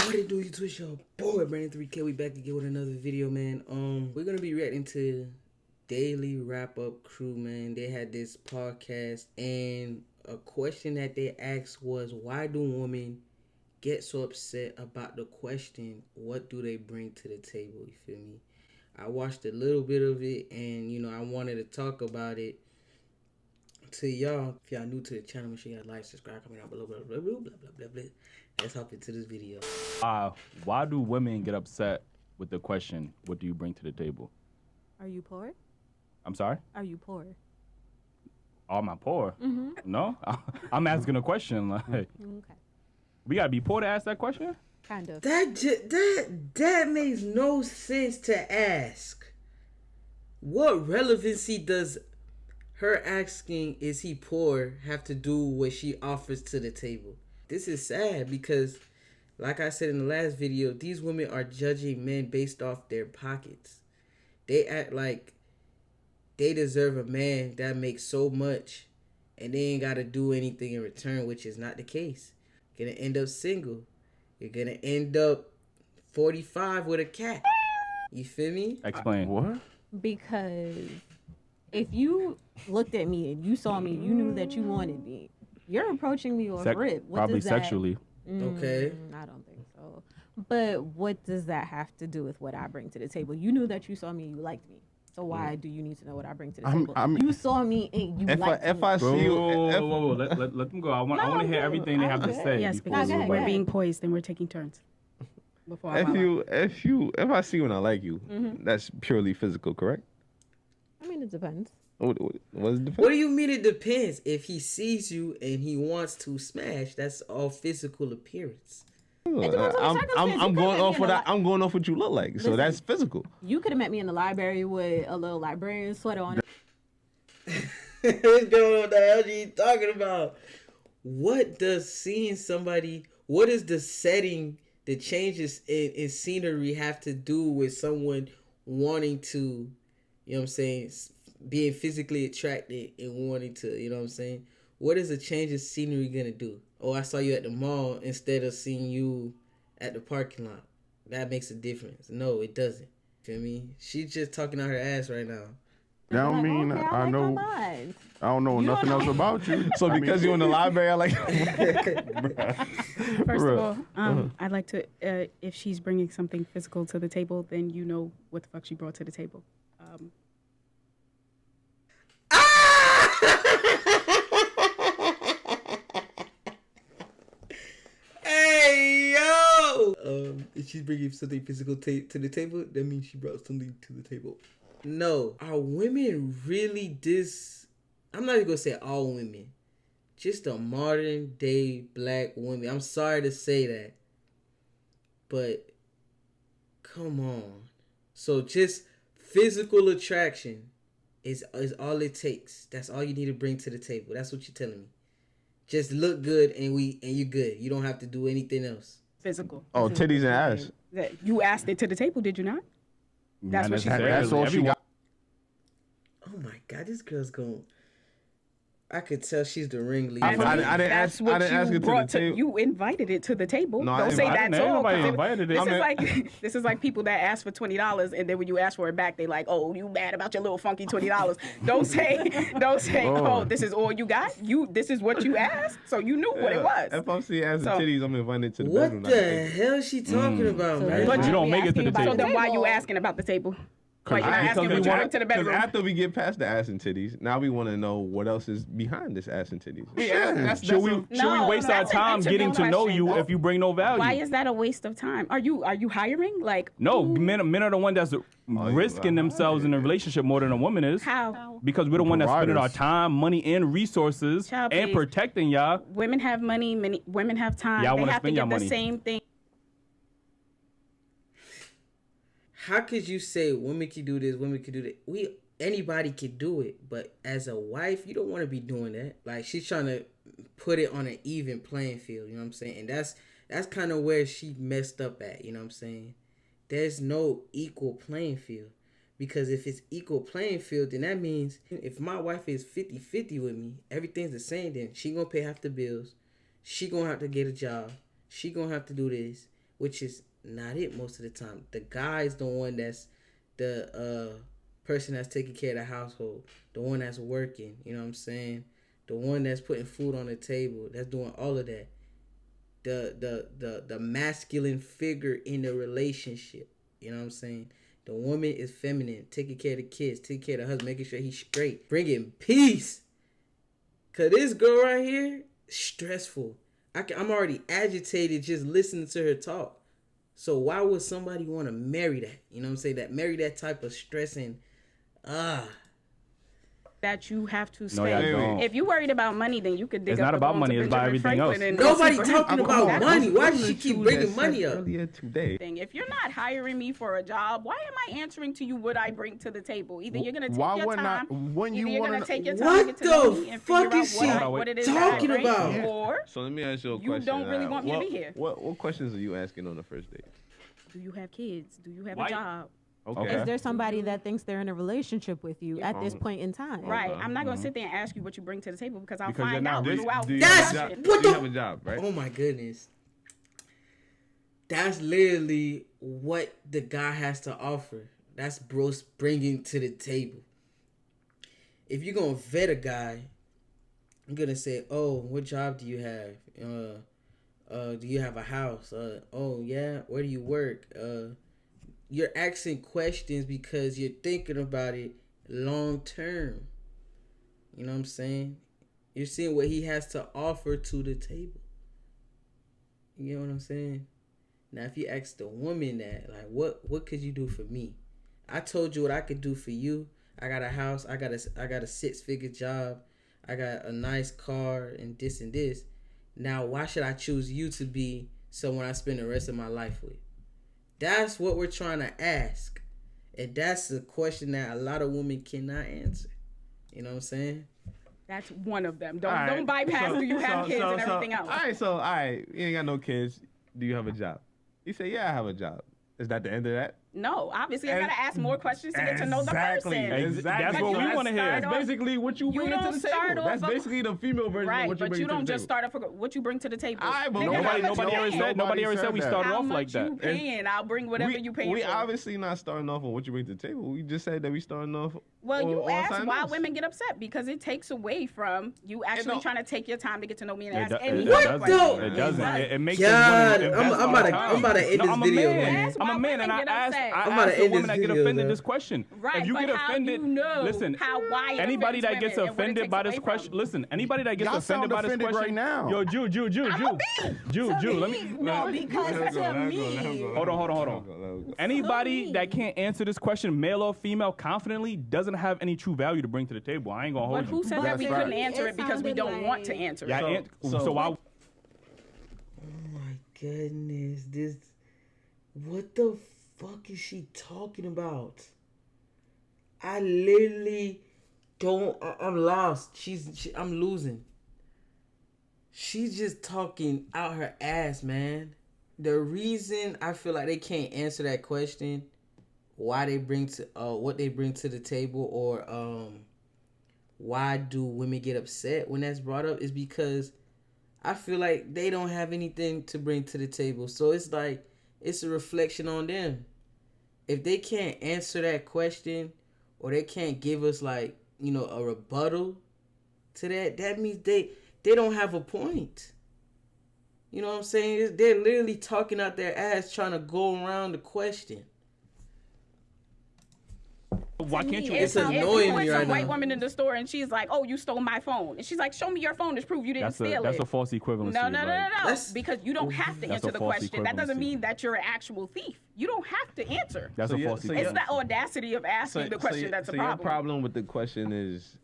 What it do, you Twitch, your boy Brandon 3K. We back again with another video, man. We're gonna be reacting to Daily Wrap Up Crew, man. They had this podcast, and a question that they asked was, why do women get so upset about the question, what do they bring to the table? You feel me? I watched a little bit of it, and I wanted to talk about it to y'all. If y'all new to the channel, make sure you guys like, subscribe, comment down below, blah blah blah blah blah blah blah. Let's hop into this video. Why do women get upset with the question, what do you bring to the table? Are you poor? I'm sorry? Are you poor? Am I poor? Mm-hmm. No? I'm asking a question. Like, Okay. we gotta be poor to ask that question? Kind of. That makes no sense to ask. What relevancy does her asking, is he poor, have to do with what she offers to the table? This is sad because, like I said in the last video, these women are judging men based off their pockets. They act like they deserve a man that makes so much and they ain't got to do anything in return, which is not the case. You're going to end up single. You're going to end up 45 with a cat. You feel me? Explain. What? Because if you looked at me and you saw me, you knew that you wanted me. You're approaching me off rip. What Probably does that, sexually. Okay. I don't think so. But what does that have to do with what I bring to the table? You knew that you saw me and you liked me. So why do you need to know what I bring to the table? You saw me and you liked me. If I see you, Whoa. Let them go. I want to hear everything they have to say. Yes, before because we we're go. being poised and we're taking turns. Before if I see you and I like you, that's purely physical, correct? I mean, it depends. What is the What do you mean it depends? If he sees you and he wants to smash, that's all physical appearance. It depends on the circumstance. I'm You going could've off met me what in the I'm going off what you look like. So Listen. that's physical. You could have met me in the library with a little librarian sweater on. What's going on? What the hell are you talking about? What does seeing somebody, what is the setting, the changes in scenery have to do with someone wanting to, you know what I'm saying, being physically attracted and wanting to, you know what I'm saying? What is a change of scenery gonna do? Oh, I saw you at the mall instead of seeing you at the parking lot. That makes a difference. No, it doesn't. Feel me? She's just talking out her ass right now. That don't mean okay, I like know. mine. I don't know nothing else about you. So because you're in the library, I like. First of all, I'd like to, if she's bringing something physical to the table, then you know what the fuck she brought to the table. Hey, yo! If she's bringing something physical to the table, that means she brought something to the table. No. Are women really this? I'm not even gonna say all women. Just a modern day black woman. I'm sorry to say that. But, come on. So just physical attraction is all it takes. That's all you need to bring to the table. That's what you're telling me. Just look good and you good. You don't have to do anything else. Physical. Oh, titties and ass. That you asked it to the table, did you not? That's what she said. That's all she got. Oh my God, this girl's going. I could tell she's the ringleader. I didn't That's ask. what I didn't ask you it to the brought to. table. You invited it to the table. No, Don't say I didn't- that's all. nobody 'cause invited it. This I is mean- like this is like people that ask for $20 and then when you ask for it back, they like, oh, you mad about your little funky $20? Don't say, oh, this is all you got. This is what you asked, so you knew what it was. If I'm seeing ass and So- titties, I'm invited to the What bedroom. not the table. hell is she talking about, So man? that's You don't make it to the asking about So table. then why you asking about the table? Why you not asking what you bring to the Because bedroom? after we get past the ass and titties, now we want to know what else is behind this ass and titties. Should we waste our that's an time getting to know question, you though. if you bring no value? Why is that a waste of time? Are you hiring? Like No, who- men are the one that's risking themselves in a relationship more than a woman is. How? Because we're the one that's spending our Providers. time, money, and resources Child, and please. protecting y'all. Women have money. Many women have time. Y'all They wanna have to spend your give the money. same thing. How could you say women can do this, women can do that? Anybody can do it, but as a wife, you don't want to be doing that. Like, she's trying to put it on an even playing field, you know what I'm saying? And that's kind of where she messed up at, you know what I'm saying? There's no equal playing field. Because if it's equal playing field, then that means if my wife is 50-50 with me, everything's the same, then she gonna pay half the bills. She gonna have to get a job. She gonna have to do this. which is not it most of the time. The guy's the one that's the person that's taking care of the household, the one that's working, you know what I'm saying? The one that's putting food on the table, that's doing all of that. The masculine figure in the relationship, you know what I'm saying? The woman is feminine, taking care of the kids, taking care of the husband, making sure he's straight, bringing peace. Cause this girl right here, stressful. I'm already agitated just listening to her talk. So why would somebody want to marry that? You know what I'm saying? That marry that type of stressing. That you have to No, spend. y'all don't. If you worried about money, then you could dig It's up not the about bones money, of it's about Benjamin everything else. Franklin and go Nobody see for him. talking about money. Why does she Listen keep to bringing that money said up? earlier today. If you're not hiring me for a job, why am I answering to you what I bring to the table? Either you're gonna take Why your would not- time, when either you you're wanna gonna know- take your time What to get to know the me and fuck figure out is what, she what it is that I talking bring, about? or So let me ask you a you question. don't really want me to be here. What questions are you asking on the first date? Do you have kids? Do you have Why- a job? Okay. Is there somebody that thinks they're in a relationship with you at this point in time? Right. Okay. I'm not gonna sit there and ask you what you bring to the table because I'll Because you're find not out rich. throughout Do you the That's- have a job? what Do you the- have a job, right? Oh my goodness. That's literally what the guy has to offer. That's bros bringing to the table. If you're gonna vet a guy, I'm gonna say, "Oh, what job do you have? Do you have a house? Oh yeah, where do you work? You're asking questions because you're thinking about it long term. You know what I'm saying? You're seeing what he has to offer to the table. You know what I'm saying? Now, if you ask the woman that, like, what could you do for me? I told you what I could do for you. I got a house. I got a 6-figure job. I got a nice car and this and this. Now, why should I choose you to be someone I spend the rest of my life with? That's what we're trying to ask. And that's the question that a lot of women cannot answer. You know what I'm saying? That's one of them. Don't All right. don't bypass do you have kids and everything else. All right, you ain't got no kids. Do you have a job? You say, yeah, I have a job. Is that the end of that? No, obviously I gotta ask more questions to get to know the person. Exactly. That's what we want to hear. Start That's off- basically what you bring don't to the start table. off That's a- basically the female version of Right, what you but bring you to the don't just table. start off what you bring to the table. All right, but Nigga, Nobody how much ever you paying? said. Nobody ever said we that. started How off much like that. you paying? I'll bring whatever you paying we for. obviously not starting off on what you bring to the table. We just said that we starting off. Well, you on asked something why else. women get upset because it takes away from you actually don't- trying to take your time to get to know me and It ask do- any it What doesn't. the- It doesn't. Oh my It makes God. them I'm invest about our to- time. I'm about to end No, this I'm a video, man. man. That's I'm why a man, and women I get ask upset. I I'm about to ask the end women this that get video, offended though. this question. Right, If you but get how offended, do you know listen. why it Anybody offends that gets women and what it offended takes by away this from question, them? listen. Anybody that gets Y'all offended sound by this offended question, right now. yo, Jew. Let me. No, because to me, Hold on. Anybody that can't answer this question, male or female, confidently, doesn't have any true value to bring to the table. I ain't gonna But hold who you. said that we That's couldn't right. answer It it because we sounded don't want to like- answer it? Yeah, so why? Oh my goodness, what the fuck is she talking about? I literally don't. I'm lost. I'm losing. She's just talking out her ass, man. The reason I feel like they can't answer that question, why they bring to what they bring to the table, or why do women get upset when that's brought up, is because I feel like they don't have anything to bring to the table. So it's like it's a reflection on them. If they can't answer that question, or they can't give us like, you know, a rebuttal to that means they don't have a point. You know what I'm saying? They're literally talking out their ass trying to go around the question. Why can't you? It's If annoying you me with right some white now. woman in the store and she's like, "Oh, you stole my phone," and she's like, "Show me your phone to prove you didn't steal That's it." a false equivalency. No, That's- because you don't have to That's answer a the false question. That doesn't equivalency. mean that you're an actual thief. You don't have to answer. That's So a yeah, false so equivalency. It's the audacity of asking the question that's a Your problem. problem with the question is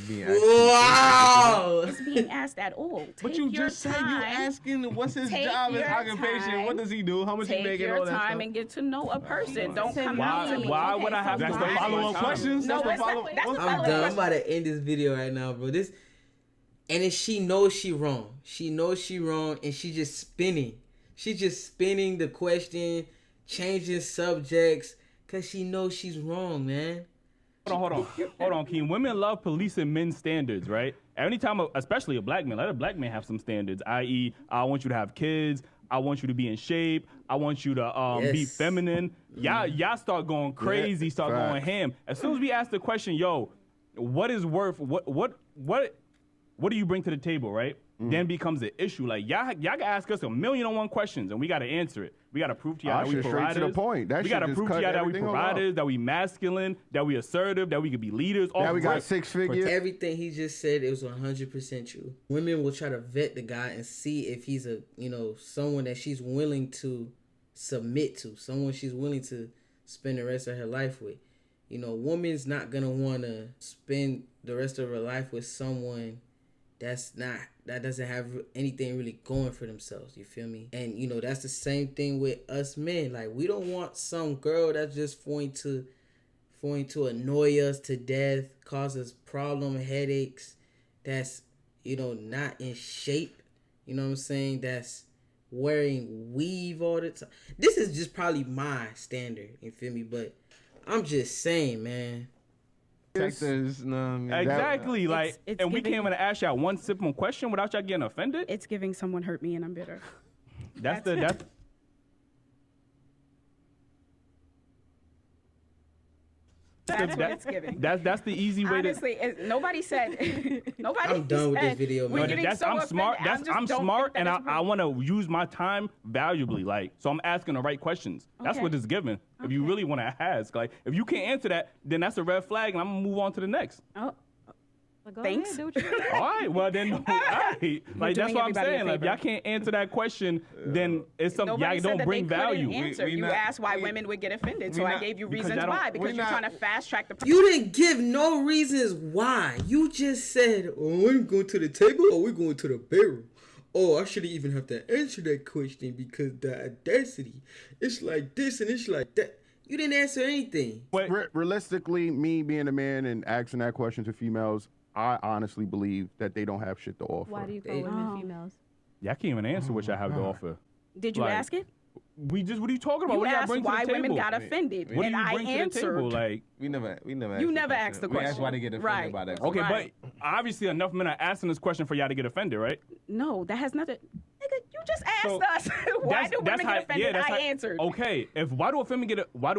being asked. Wow. It's being asked at all. But Take you your just said you time. asking what's his Take job, his your occupation, time. what does he do, how much he Take making, your all that time stuff. and get to know a person. Don't To come out to me. me. Why would I have That's to the waste follow-up my time? questions. No, That's the that's not- follow-up. that's the I'm follow-up done. I'm question. about to end this video right now, bro. And then she knows she wrong. She knows she wrong, and she just spinning. She just spinning the question, changing subjects, cause she knows she's wrong, man. Hold on, Keen. Women love policing men's standards, right? Anytime, especially a black man, let a black man have some standards, i.e., I want you to have kids. I want you to be in shape. I want you to be feminine. Y'all start going crazy, start going ham. As soon as we ask the question, yo, what is worth? What do you bring to the table, right? Then becomes an issue. Like y'all can ask us 1,000,001 questions, and we got to answer it. We got to prove to y'all that we providers. Straight to the point. We got to prove to y'all that we providers, that we masculine, that we assertive, that we could be leaders. That we got 6 figures. Everything he just said, it was 100% true. Women will try to vet the guy and see if he's someone that she's willing to submit to, someone she's willing to spend the rest of her life with. Woman's not gonna want to spend the rest of her life with someone that doesn't have anything really going for themselves. You feel me? And that's the same thing with us men. Like, we don't want some girl that's just going to annoy us to death, cause us headaches, that's not in shape. You know what I'm saying? That's wearing weave all the time. This is just probably my standard. You feel me? But I'm just saying, man. Exactly. And we can't even ask y'all one simple question without y'all getting offended. It's giving someone hurt me and I'm bitter. That's what it's giving. That's the easy way. Honestly, nobody said. I'm done with this video, man. I'm smart. I'm smart, and I want to use my time valuably. So I'm asking the right questions. That's what it's giving. If you really want to ask, if you can't answer that, then that's a red flag, and I'm gonna move on to the next. Oh. Thanks. All right. Well, then, all right. That's what I'm saying. If y'all can't answer that question, then it's something y'all don't bring value. You asked why women would get offended, so I gave you reasons why, because you're trying to fast track the. You didn't give no reasons why. You just said, we're going to the table or we're going to the bedroom. I shouldn't even have to answer that question because the audacity, it's like this and it's like that. You didn't answer anything. Realistically, me being a man and asking that question to females, I honestly believe that they don't have shit to offer. Why do you call women females? Y'all can't even answer what y'all have to offer. Did you ask it? What are you talking about? You what asked bring why to the table? women got offended, What and do you I bring answered. To the table? We never. You never asked the question. We asked why they get offended by that. Okay, but obviously enough men are asking this question for y'all to get offended, right? No, that has nothing. Nigga, you just asked us why do women get offended. I answered. Okay, why do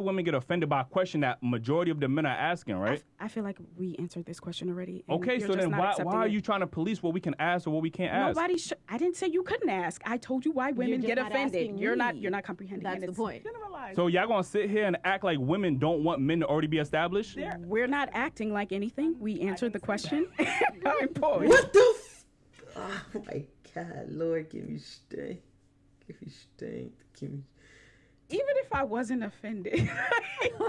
women get offended by a question that majority of the men are asking, right? I feel like we answered this question already. Okay, so then why are you trying to police what we can ask or what we can't ask? I didn't say you couldn't ask. I told you why women get offended. You're not comprehending. That's the point. So y'all gonna sit here and act like women don't want men to already be established? We're not acting like anything. We answered the question. What the? Oh my God, Lord, give me strength. Give me strength. Even if I wasn't offended,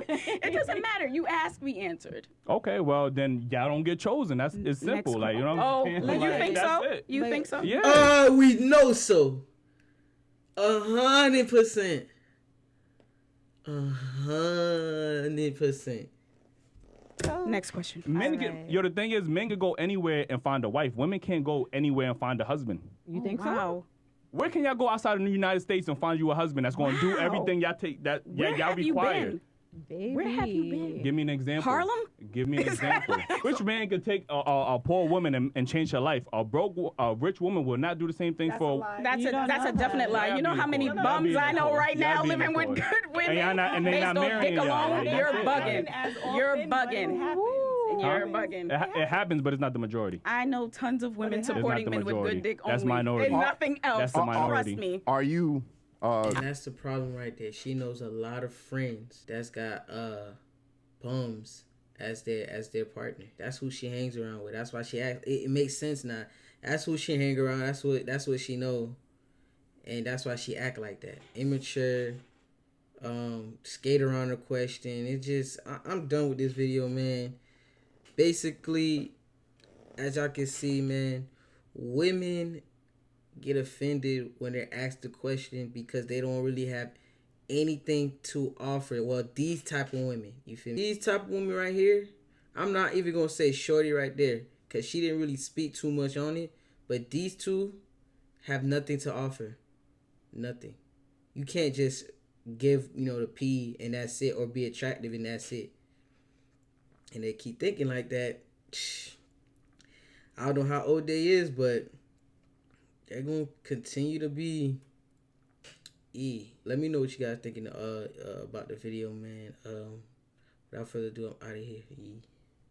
it doesn't matter. You asked, we answered. Okay, well then y'all don't get chosen. It's simple, Next you know what I'm saying? You think so? You think so? Yeah. We know so. 100%. 100%. Next question. The thing is, men can go anywhere and find a wife. Women can't go anywhere and find a husband. You think so? Where can y'all go outside of the United States and find you a husband that's going to do everything y'all require? Baby. Where have you been? Give me an example. Harlem? Give me an example. Which man could take a poor woman and change her life? A rich woman will not do the same thing for. That's a definite lie. You know how many bums I know right now living with good women? And they're not marrying y'all. You're bugging. You're bugging. You're bugging. It happens, but it's not the majority. I know tons of women supporting men with good dick only. That's minority. And nothing else. That's the minority. Trust me. Are you? And that's the problem right there. She knows a lot of friends that's got bums as their partner. That's who she hangs around with. That's why she acts. It makes sense now. That's who she hang around. That's what she know, and that's why she act like that. Immature. Skate around the question. It just I'm done with this video, man. Basically, as y'all can see, man, women get offended when they're asked the question because they don't really have anything to offer. Well, these type of women, you feel me? These type of women right here, I'm not even gonna say shorty right there because she didn't really speak too much on it. But these two have nothing to offer. Nothing. You can't just give, the P and that's it, or be attractive and that's it. And they keep thinking like that. I don't know how old they is, but they're going to continue to be Let me know what you guys thinking about the video, man. Without further ado, I'm out of here.